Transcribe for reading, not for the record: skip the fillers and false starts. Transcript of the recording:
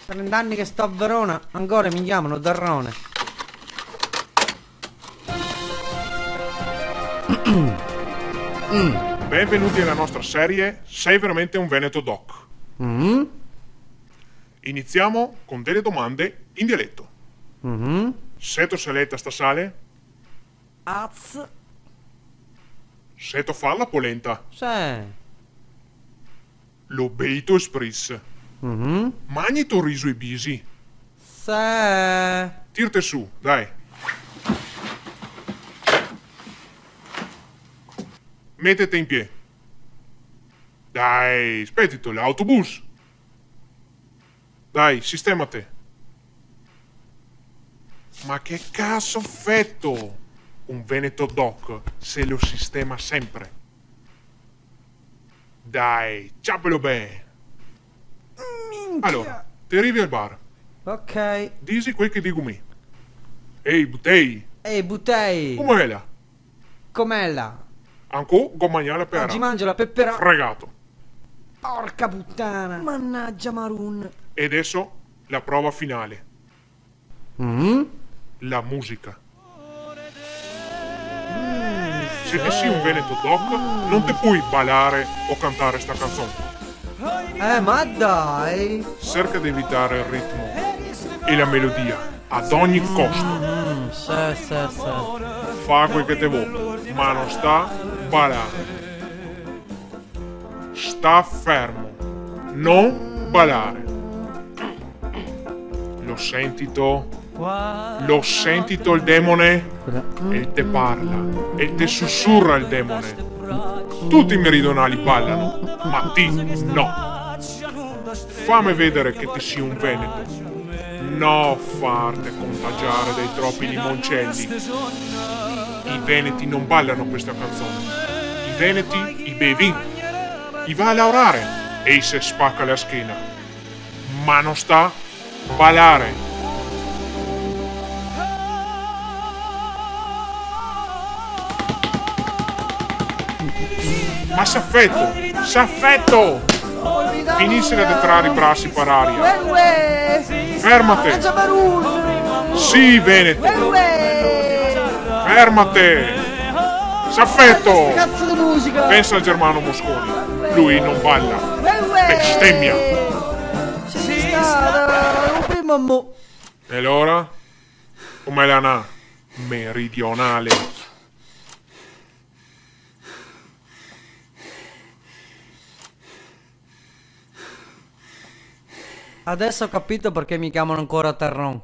Trent'anni che sto a Verona, ancora mi chiamano Darrone. Benvenuti nella nostra serie Sei veramente un Veneto Doc. Iniziamo con delle domande in dialetto. Seto saletta sta sale? Az. Seto fa la polenta? Sì. Lo beito espris. Magni tuo riso e bisi. Sì. Tirte su, dai. Mettete in piedi. Dai, aspettito, l'autobus. Dai, sistemate. Ma che cazzo fetto? Un Veneto Doc se lo sistema sempre. Dai, ciappelo bene. Allora, ti arrivi al bar. Ok. Disi quel che dico me. Ehi, buttei. Ehi, Buttei. Com'è là? Com'è là? Ancora gomagnale per Oggi mangio la peppera. fregato. Porca puttana. Mannaggia Marun. E adesso la prova finale. La musica. Se sei un Veneto Doc, non ti puoi ballare o cantare sta canzone. Ma dai. Cerca di evitare il ritmo e la melodia ad ogni costo. Sì. Fa quel che te vuoi, ma non sta ballare. Sta fermo, non ballare. L'ho sentito? L'ho sentito il demone? E te parla, e te sussurra il demone. Tutti i meridionali ballano, ma ti no. Fammi vedere che ti sia un veneto. No farti contagiare dai troppi limoncelli. I veneti non ballano questa canzone. I veneti, i bevi, i va a lavorare e se spacca la schiena. Ma non sta ballare. Ma s'affetto! Finisci di detrarre i bracci per aria. Fermate! Sì, Veneto! Fermate! S'affetto! Cazzo di musica. Pensa al Germano Mosconi. Lui non balla. Bestemmia! Ci sta. Un primo mo. E allora? Come la na? Meridionale. Adesso ho capito perché mi chiamano ancora Terron.